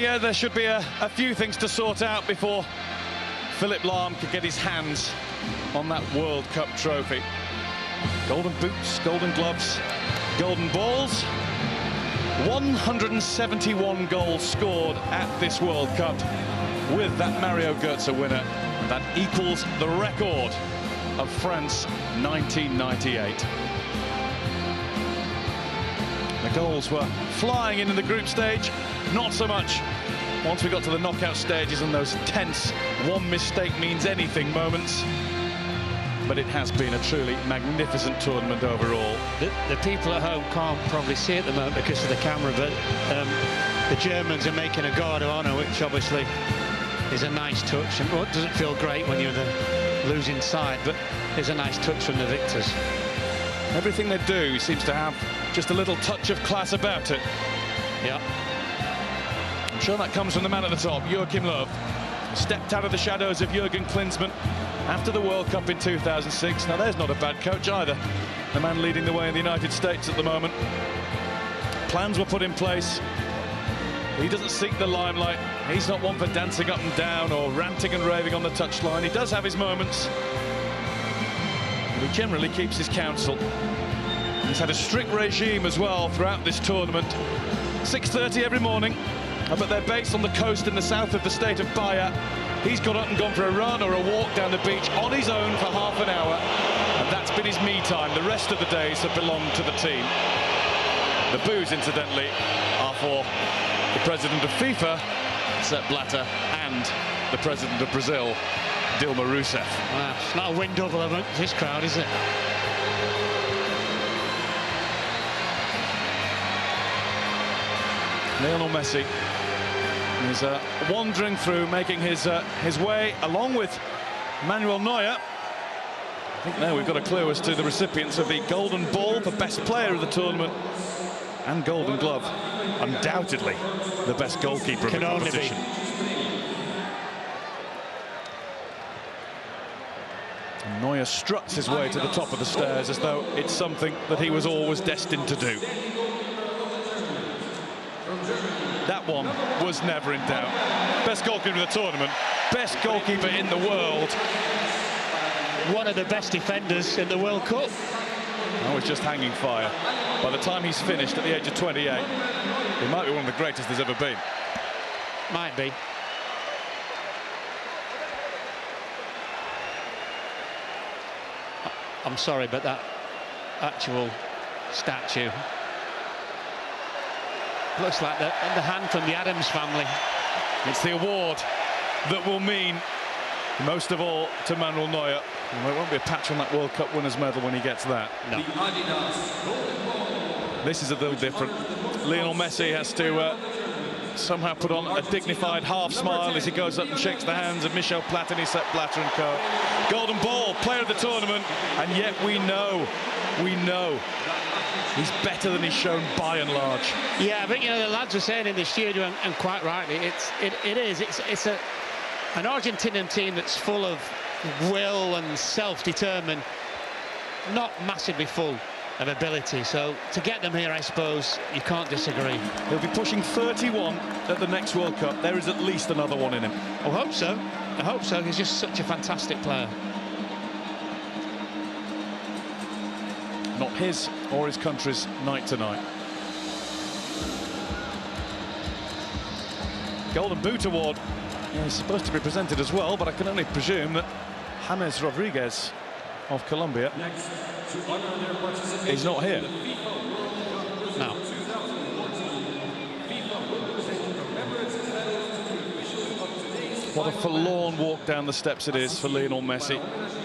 Yeah, there should be a few things to sort out before Philipp Lahm could get his hands on that World Cup trophy. Golden boots, golden gloves, golden balls. 171 goals scored at this World Cup with that Mario Götze winner. That equals the record of France 1998. The goals were flying into the group stage, not so much once we got to the knockout stages and those tense one mistake means anything moments. But it has been a truly magnificent tournament overall. The people at home can't probably see at the moment because of the camera, but the Germans are making a guard of honour, which obviously is a nice touch. And it doesn't feel great when you're the losing side, but it's a nice touch from the victors. Everything they do seems to have just a little touch of class about it. Yeah. I'm sure that comes from the man at the top, Joachim Löw. Stepped out of the shadows of Jurgen Klinsmann after the World Cup in 2006. Now, there's not a bad coach either. The man leading the way in the United States at the moment. Plans were put in place. He doesn't seek the limelight. He's not one for dancing up and down or ranting and raving on the touchline. He does have his moments, but he generally keeps his counsel. He's had a strict regime as well throughout this tournament. 6:30 every morning up at their base on the coast in the south of the state of Bahia. He's got up and gone for a run or a walk down the beach on his own for half an hour, and that's been his me time. The rest of the days have belonged to the team. The boos, incidentally, are for the president of FIFA, Sepp Blatter, and the president of Brazil, Dilma Rousseff. Wow, it's not a win double among this crowd, is it? Lionel Messi is wandering through, making his way along with Manuel Neuer. I think now we've got a clue as to the recipients of the Golden Ball for best player of the tournament and Golden Glove. Undoubtedly the best goalkeeper of the competition. And Neuer struts his way to the top of the stairs as though it's something that he was always destined to do. That one was never in doubt. Best goalkeeper of the tournament, best goalkeeper in the world. One of the best defenders in the World Cup. Oh, he's just hanging fire. By the time he's finished at the age of 28, he might be one of the greatest there's ever been. Might be. I'm sorry, but that actual statue looks like the hand from the Adams family. It's the award that will mean most of all to Manuel Neuer. And there won't be a patch on that World Cup winners medal when he gets that. No. This is a little different. Lionel Messi has to somehow put on a dignified half smile as he goes up and shakes the hands of Michel Platini, Sepp Blatter and co. Golden Ball, player of the tournament, and yet we know he's better than he's shown by and large. Yeah, but you know, the lads were saying in the studio, and quite rightly, it's an Argentinian team that's full of will and self-determined, not massively full of ability. So to get them here, I suppose you can't disagree. He'll be pushing 31 at the next World Cup. There is at least another one in him. I hope so. I hope so. He's just such a fantastic player. Not his or his country's night tonight. Golden Boot Award is supposed to be presented as well, but I can only presume that James Rodriguez of Colombia is not here. No. What a forlorn walk down the steps it is for Lionel Messi.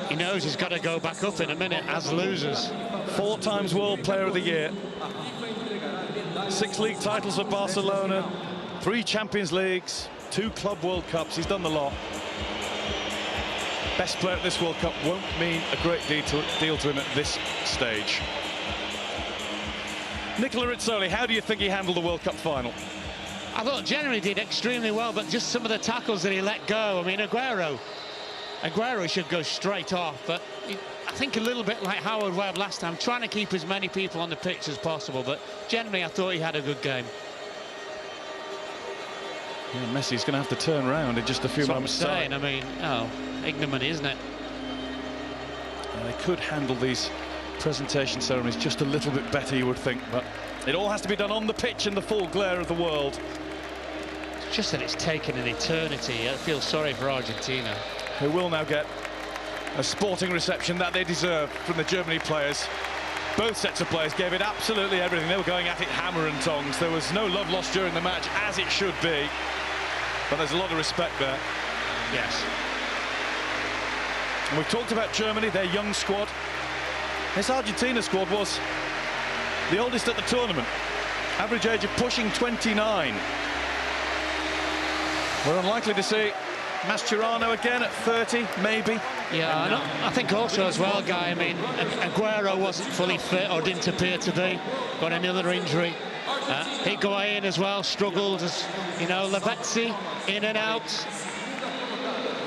He knows he's got to go back up in a minute as losers. 4 times World Player of the Year. 6 league titles for Barcelona. 3 Champions Leagues. 2 Club World Cups. He's done the lot. Best player at this World Cup won't mean a great deal to him at this stage. Nicola Rizzoli, how do you think he handled the World Cup final? I thought generally did extremely well, but just some of the tackles that he let go. I mean, Aguero should go straight off, but I think a little bit like Howard Webb last time, trying to keep as many people on the pitch as possible, but generally I thought he had a good game. Yeah, Messi's going to have to turn around in just a few moments' time. I mean, oh, ignominy, isn't it? They could handle these presentation ceremonies just a little bit better, you would think, but it all has to be done on the pitch in the full glare of the world. It's just that it's taken an eternity. I feel sorry for Argentina, who will now get a sporting reception that they deserve from the Germany players. Both sets of players gave it absolutely everything. They were going at it hammer and tongs. There was no love lost during the match, as it should be, but there's a lot of respect there. Yes. And we've talked about Germany, their young squad. This Argentina squad was the oldest at the tournament. Average age of pushing 29. We're unlikely to see Mascherano again at 30, maybe. Yeah, I think also as well, Guy, I mean, Aguero wasn't fully fit, or didn't appear to be. Got another injury. Higuain as well struggled, as you know. Lavezzi in and out.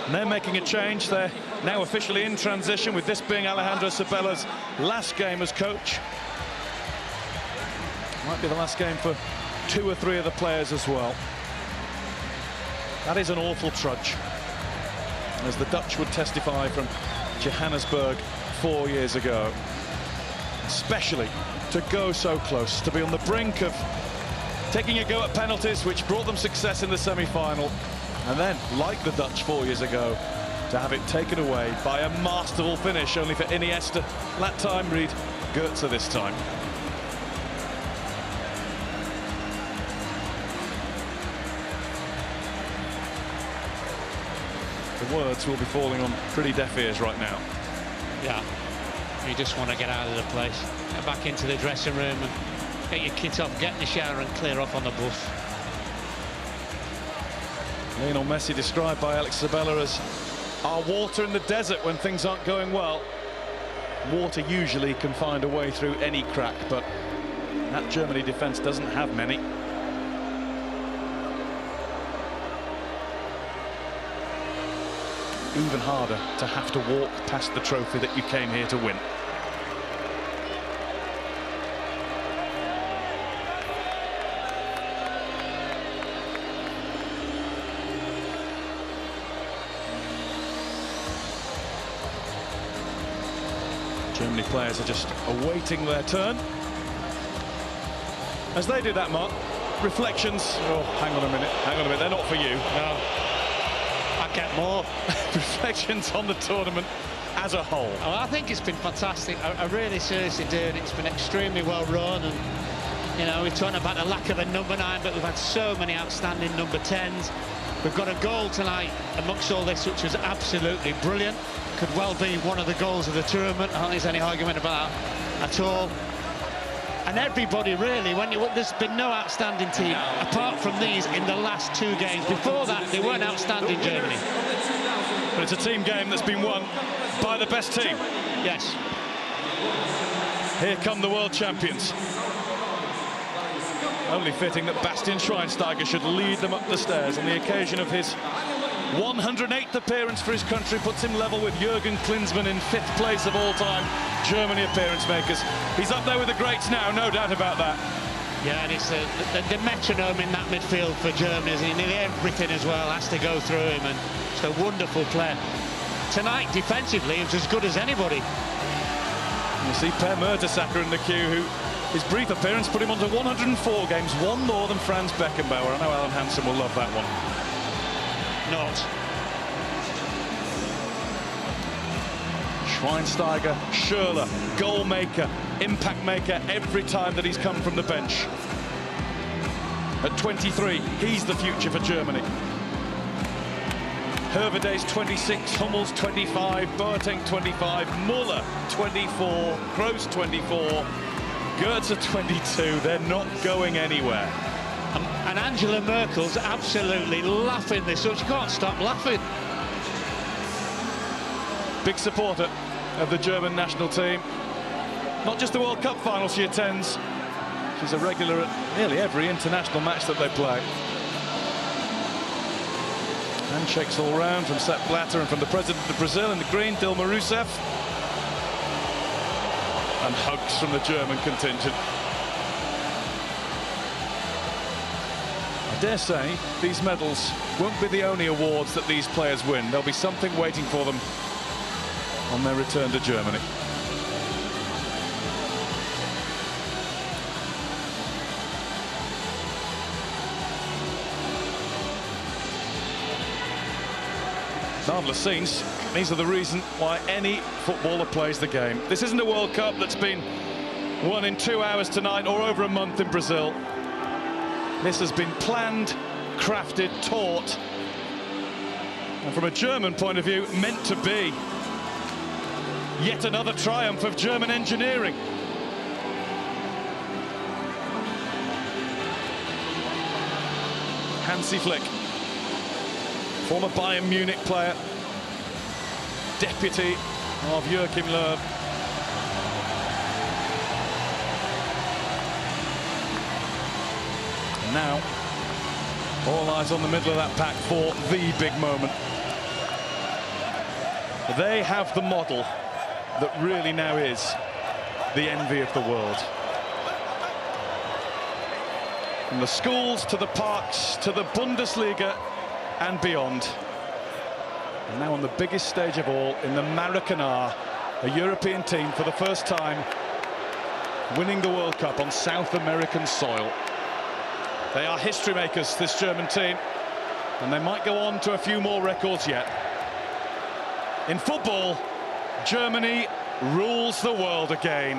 And they're making a change. They're now officially in transition, with this being Alejandro Sabella's last game as coach. Might be the last game for 2 or 3 of the players as well. That is an awful trudge, as the Dutch would testify from Johannesburg 4 years ago. Especially to go so close, to be on the brink of taking a go at penalties, which brought them success in the semi-final. And then, like the Dutch 4 years ago, to have it taken away by a masterful finish, only for Iniesta. That time, read Goetze this time. The words will be falling on pretty deaf ears right now. Yeah, you just want to get out of the place, get back into the dressing room and get your kit off, get in the shower and clear off on the bus. Lionel Messi, described by Alex Sabella as our water in the desert when things aren't going well. Water usually can find a way through any crack, but that Germany defence doesn't have many. Even harder to have to walk past the trophy that you came here to win. Germany players are just awaiting their turn. As they do that, Mark, reflections. Oh, hang on a minute, they're not for you. No. I get more. Reflections on the tournament as a whole. Oh, I think it's been fantastic. I really seriously do. It's been extremely well run, and you know, we're talking about the lack of a number 9, but we've had so many outstanding number 10s. We've got a goal tonight amongst all this, which was absolutely brilliant. Could well be one of the goals of the tournament. I don't think there's any argument about that at all. And everybody really, there's been no outstanding team apart from these in the last 2 games. Before that, they weren't outstanding, Germany. But it's a team game that's been won by the best team. Yes. Here come the world champions. Only fitting that Bastian Schweinsteiger should lead them up the stairs on the occasion of his 108th appearance for his country. Puts him level with Jurgen Klinsmann in 5th place of all time Germany appearance makers. He's up there with the greats now, no doubt about that. Yeah, and it's the metronome in that midfield for Germany. Nearly everything as well has to go through him, and it's a wonderful player. Tonight, defensively, he was as good as anybody. You see Per Mertesacker in the queue, who his brief appearance put him onto 104 games, 1 more than Franz Beckenbauer. I know Alan Hansen will love that one. Not. Schweinsteiger, Schürrle, goal maker, impact maker every time that he's come from the bench. At 23, he's the future for Germany. Herveday's 26, Hummels 25, Boateng 25, Müller 24, Kroos 24, Goetze 22. They're not going anywhere. And Angela Merkel's absolutely laughing this up. She can't stop laughing. Big supporter of the German national team. Not just the World Cup final she attends. She's a regular at nearly every international match that they play. Handshakes all round from Sepp Blatter and from the president of Brazil in the green, Dilma Rousseff. And hugs from the German contingent. A dare say these medals won't be the only awards that these players win. There'll be something waiting for them on their return to Germany. Marvellous scenes. These are the reason why any footballer plays the game. This isn't a World Cup that's been won in 2 hours tonight or over a month in Brazil. This has been planned, crafted, taught, and from a German point of view, meant to be. Yet another triumph of German engineering. Hansi Flick, former Bayern Munich player, deputy of Joachim Löw. And now, all eyes on the middle of that pack for the big moment. They have the model that really now is the envy of the world. From the schools to the parks to the Bundesliga and beyond. And now on the biggest stage of all, in the Maracanã, a European team for the first time winning the World Cup on South American soil. They are history makers, this German team, and they might go on to a few more records yet. In football, Germany rules the world again.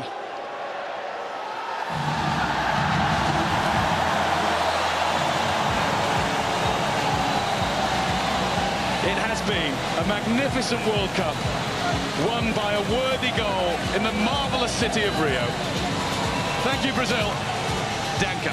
It has been a magnificent World Cup, won by a worthy goal in the marvellous city of Rio. Thank you, Brazil. Danke.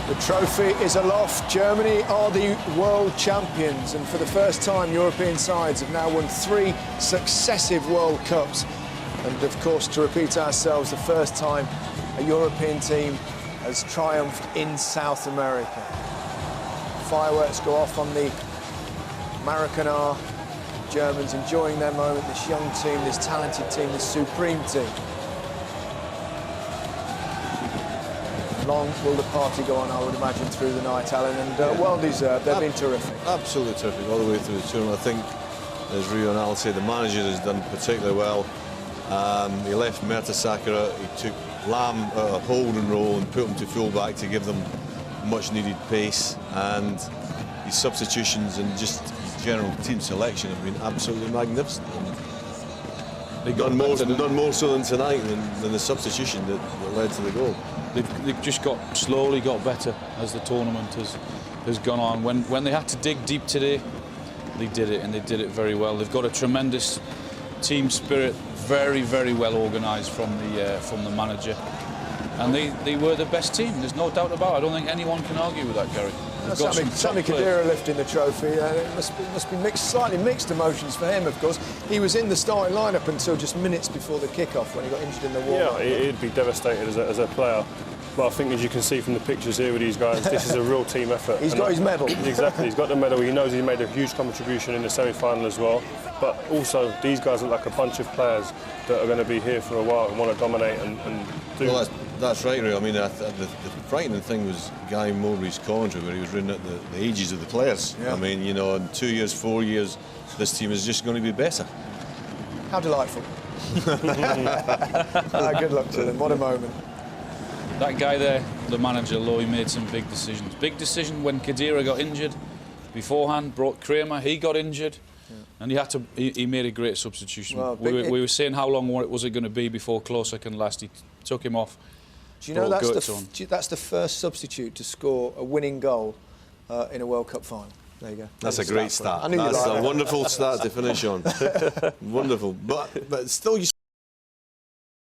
The trophy is aloft. Germany are the world champions, and for the first time European sides have now won 3 successive World Cups, and of course, to repeat ourselves, the first time a European team has triumphed in South America. Fireworks go off on the Maracanã. Germans enjoying their moment, this young team, this talented team, this supreme team. Long will the party go on, I would imagine, through the night, Alan, and well deserved. They've been terrific. Absolutely terrific, all the way through the tournament. I think, as Rio and Al say, the manager has done particularly well. He left Mertesacker, he took Lam out of hold and roll and put him to full-back to give them much-needed pace, and his substitutions and just his general team selection have been absolutely magnificent. They've done more so than tonight than the substitution that led to the goal. They've just slowly got better as the tournament has gone on. When they had to dig deep today, they did it, and they did it very well. They've got a tremendous team spirit, very, very well organised from the manager, and they were the best team. There's no doubt about it. I don't think anyone can argue with that, Gary. Sami Khedira lifting the trophy. It must be slightly mixed emotions for him, of course. He was in the starting lineup until just minutes before the kick-off when he got injured in the warm-up. Yeah, he'd be devastated as a player. But I think, as you can see from the pictures here with these guys, this is a real team effort. He's got his medal. Exactly, he's got the medal. He knows he made a huge contribution in the semi-final as well. But also, these guys look like a bunch of players that are going to be here for a while and want to dominate and do. Well, that's right, Ray. I mean, the frightening thing was Guy Mowbray's commentary, where he was reading out the ages of the players. Yeah. I mean, you know, in 2 years, 4 years, this team is just going to be better. How delightful. Good luck to them. What a moment. That guy there, the manager, Lowe, he made some big decisions. Big decision when Khedira got injured. Beforehand, brought Kramer, he got injured. Yeah. And he made a great substitution. Well, we were saying how long was it going to be before Klose can last. He took him off. Do you know that's the first substitute to score a winning goal in a World Cup final? There you go. That's a great start. That's a wonderful start to finish on. Wonderful. But still, you